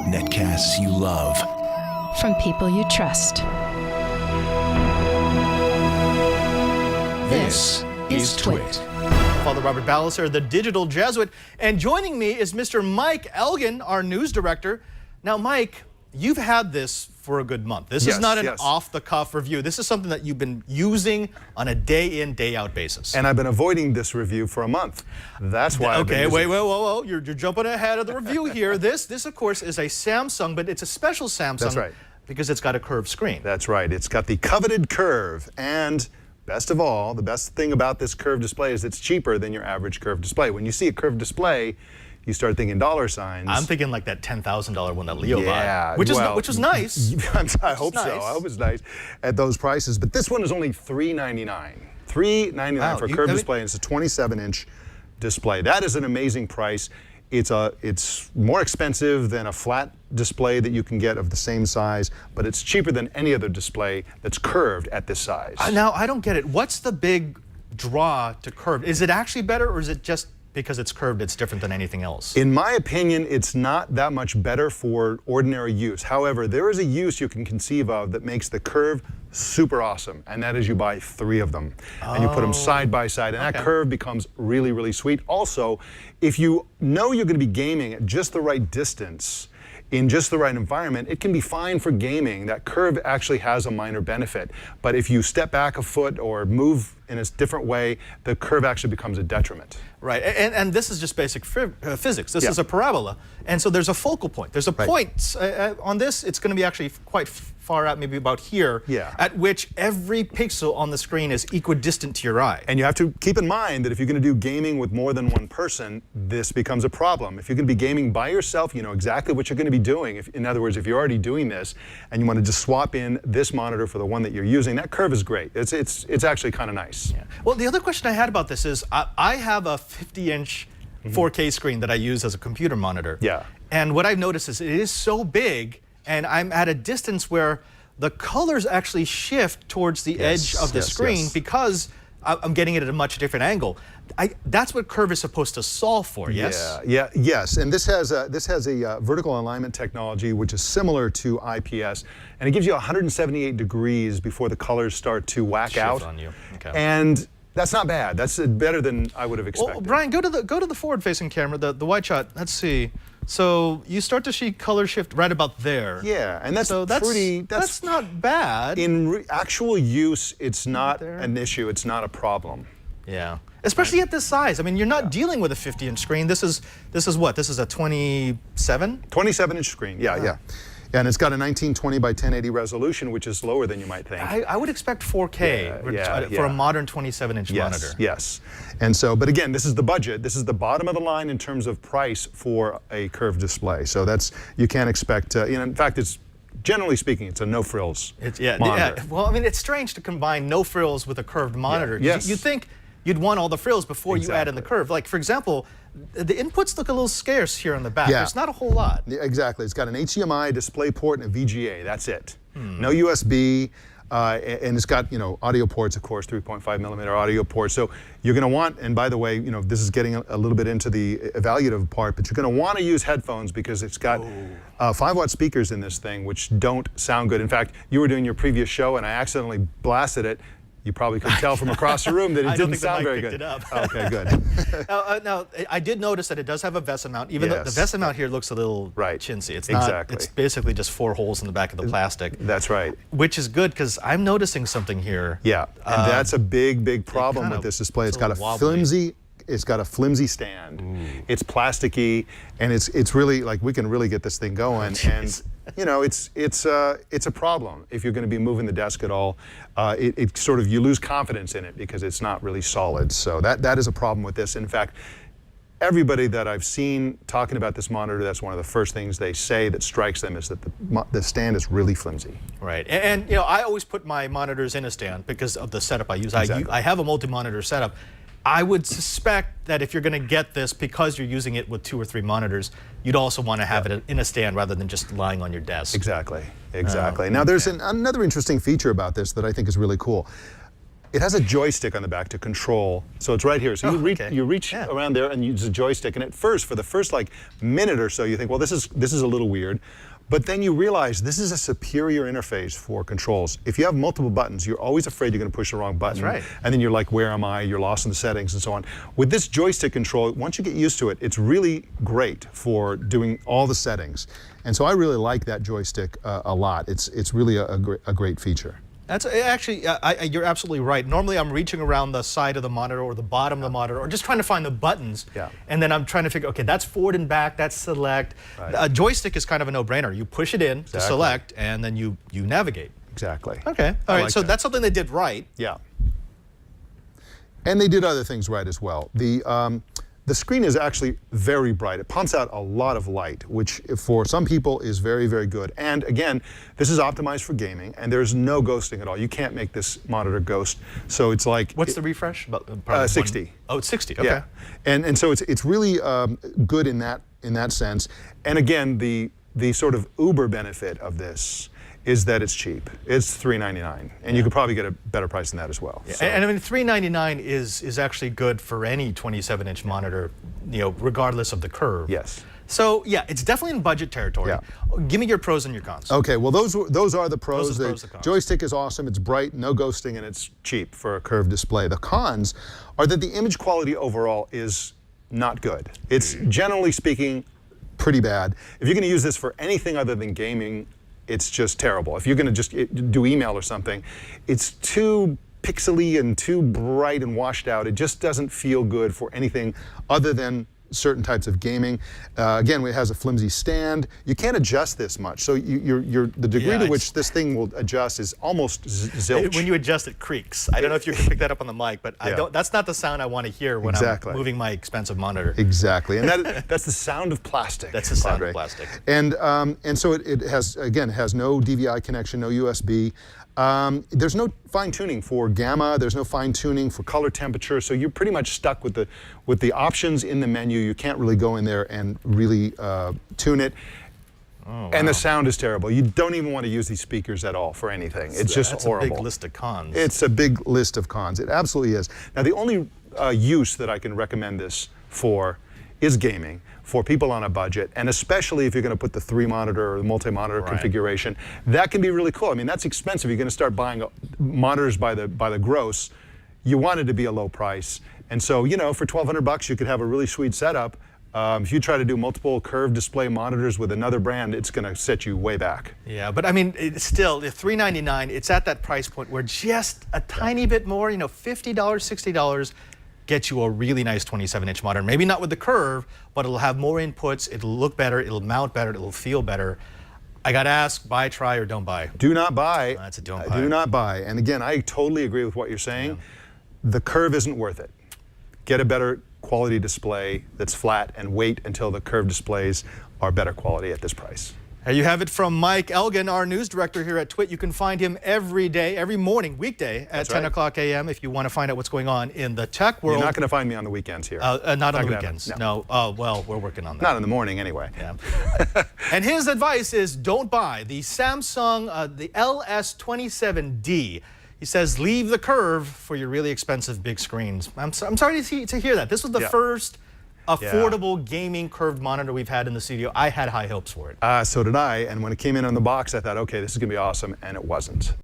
Netcasts you love. From people you trust. This is Twit. Father Robert Balliser, the digital Jesuit. And joining me is Mr. Mike Elgin, our news director. Now, Mike, you've had this for a good month. This is not an off-the-cuff review. This is something that you've been using on a day-in, day-out basis. And I've been avoiding this review for a month. That's why. Okay, whoa. You're jumping ahead of the review here. This, of course, is a Samsung, but it's a special Samsung. That's right. Because it's got a curved screen. That's right. It's got the coveted curve. And best of all, the best thing about this curved display is it's cheaper than your average curved display. When you see a curved display, you start thinking dollar signs. I'm thinking like that $10,000 one that Leo bought, which was nice. I hope so. I hope it's nice at those prices. But this one is only $399. $399 for a curved display, and it's a 27-inch display. That is an amazing price. It's more expensive than a flat display that you can get of the same size, but it's cheaper than any other display that's curved at this size. Now, I don't get it. What's the big draw to curved? Is it actually better, or is it just because it's curved, it's different than anything else? In my opinion, it's not that much better for ordinary use. However, there is a use you can conceive of that makes the curve super awesome, and that is you buy 3 of them and you put them side by side, and that curve becomes really, really sweet. Also, if you know you're going to be gaming at just the right distance, in just the right environment, it can be fine for gaming. That curve actually has a minor benefit. But if you step back a foot or move in a different way, the curve actually becomes a detriment. Right, and this is just basic physics. This is a parabola, and so there's a focal point. There's a point on this. It's going to be actually quite far out, maybe about here, at which every pixel on the screen is equidistant to your eye. And you have to keep in mind that if you're going to do gaming with more than one person, this becomes a problem. If you're going to be gaming by yourself, you know exactly what you're going to be doing. In other words, if you're already doing this and you want to just swap in this monitor for the one that you're using, that curve is great. It's actually kind of nice. Yeah. Well, the other question I had about this is I have a 50-inch 4K screen that I use as a computer monitor. Yeah. And what I've noticed is it is so big, and I'm at a distance where the colors actually shift towards the edge of the screen because I'm getting it at a much different angle. That's what curve is supposed to solve for, yes? Yes. And this has a vertical alignment technology which is similar to IPS, and it gives you 178 degrees before the colors start to whack out. On you. Okay. And that's not bad. That's better than I would have expected. Well, Brian, go to the forward-facing camera, the wide shot. Let's see. So you start to see color shift right about there. Yeah, and that's that's not bad. In actual use, it's not an issue. It's not a problem. Yeah, especially at this size. I mean, you're not dealing with a 50-inch screen. This is what? This is a 27? 27-inch screen. Yeah. And it's got a 1920 by 1080 resolution, which is lower than you might think. I would expect 4K for a modern 27-inch monitor. Yes. And so, but again, this is the budget. This is the bottom of the line in terms of price for a curved display. So you can't expect, in fact, it's generally speaking, it's a no-frills monitor. Well, I mean, it's strange to combine no frills with a curved monitor. Yes. You'd think you'd want all the frills before you add in the curve. Like, for example, the inputs look a little scarce here on the back. There's not a whole lot. Exactly. It's got an HDMI, display port, and a VGA. That's it. No USB, and it's got audio ports, of course, 3.5mm audio ports. So you're going to want, and by the way, this is getting a little bit into the evaluative part, but you're going to want to use headphones because it's got 5-watt speakers in this thing, which don't sound good. In fact, you were doing your previous show, and I accidentally blasted it. You probably could tell from across the room that it didn't sound very good. Okay, good. Now, I did notice that it does have a VESA mount, even though the VESA mount here looks a little chintzy. It's not. It's basically just 4 holes in the back of the plastic. That's right. Which is good because I'm noticing something here. Yeah, and that's a big problem with this display. It's got a flimsy. It's got a flimsy stand. It's plasticky, and it's really like we can really get this thing going. And it's a problem if you're going to be moving the desk at all. It sort of, you lose confidence in it because it's not really solid. So that is a problem with this. In fact, everybody that I've seen talking about this monitor, that's one of the first things they say that strikes them is that the stand is really flimsy. Right, and I always put my monitors in a stand because of the setup I use. I have a multi-monitor setup. I would suspect that if you're going to get this, because you're using it with 2 or 3 monitors, you'd also want to have it in a stand rather than just lying on your desk. Exactly. Now there's another interesting feature about this that I think is really cool. It has a joystick on the back to control, so it's right here. So you reach around there and use a joystick, and for the first like minute or so, you think, well, this is a little weird. But then you realize this is a superior interface for controls. If you have multiple buttons, you're always afraid you're going to push the wrong button. That's right. And then you're like, where am I? You're lost in the settings and so on. With this joystick control, once you get used to it, it's really great for doing all the settings. And so I really like that joystick a lot. It's really a great feature. That's actually, you're absolutely right. Normally I'm reaching around the side of the monitor or the bottom of the monitor or just trying to find the buttons. Yeah. And then I'm trying to figure, okay, that's forward and back, that's select. Right. A joystick is kind of a no-brainer. You push it in to select and then you navigate. Exactly. Okay, all right, so that's something they did right. Yeah. And they did other things right as well. The screen is actually very bright. It pumps out a lot of light, which for some people is very, very good. And again, this is optimized for gaming, and there's no ghosting at all. You can't make this monitor ghost. So it's like... What's the refresh? 60. Oh, it's 60, okay. Yeah. And so it's really good in that sense. And again, the sort of uber benefit of this is that it's cheap. It's $399, and you could probably get a better price than that as well. Yeah. So. And I mean, $399 is actually good for any 27-inch monitor, regardless of the curve. Yes. So yeah, it's definitely in budget territory. Yeah. Give me your pros and your cons. Okay, well those are the pros. Those are the pros, the cons. Joystick is awesome, it's bright, no ghosting, and it's cheap for a curved display. The cons are that the image quality overall is not good. It's generally speaking pretty bad. If you're going to use this for anything other than gaming, it's just terrible. If you're going to just do email or something, it's too pixely and too bright and washed out. It just doesn't feel good for anything other than certain types of gaming. Again, it has a flimsy stand. You can't adjust this much. So the degree to which this thing will adjust is almost zilch. When you adjust, it creaks. I don't know if you can pick that up on the mic, but that's not the sound I want to hear when I'm moving my expensive monitor. Exactly, and that's the sound of plastic. That's the sound of plastic. And so it has, again, has no DVI connection, no USB. There's no fine tuning for gamma. There's no fine tuning for color temperature. So you're pretty much stuck with the options in the menu. You can't really go in there and really tune it. Oh, wow. And the sound is terrible. You don't even want to use these speakers at all for anything. It's just horrible. That's a big list of cons. It's a big list of cons. It absolutely is. Now the only use that I can recommend this for is gaming, for people on a budget, and especially if you're going to put the 3-monitor or the multi-monitor configuration. That can be really cool. I mean, that's expensive. You're going to start buying monitors by the gross. You want it to be a low price. And so, for $1,200, you could have a really sweet setup. If you try to do multiple curved display monitors with another brand, it's going to set you way back. Yeah, but I mean, it's still, the $399, it's at that price point where just a tiny bit more, $50, $60, get you a really nice 27-inch monitor. Maybe not with the curve, but it'll have more inputs, it'll look better, it'll mount better, it'll feel better. I got to ask, buy, try, or don't buy? Do not buy. That's a don't buy. Do not buy. And again, I totally agree with what you're saying. Yeah. The curve isn't worth it. Get a better quality display that's flat and wait until the curved displays are better quality at this price. There you have it from Mike Elgin, our news director here at TWiT. You can find him every day, every morning, weekday at 10 o'clock a.m. if you want to find out what's going on in the tech world. You're not going to find me on the weekends here. Not on the weekends. No. Oh, well, we're working on that. Not in the morning anyway. Yeah. And his advice is don't buy the Samsung, the LS27D. He says leave the curve for your really expensive big screens. I'm sorry to hear that. This was the first affordable gaming curved monitor we've had in the studio. I had high hopes for it. So did I, and when it came in on the box, I thought, okay, this is going to be awesome, and it wasn't.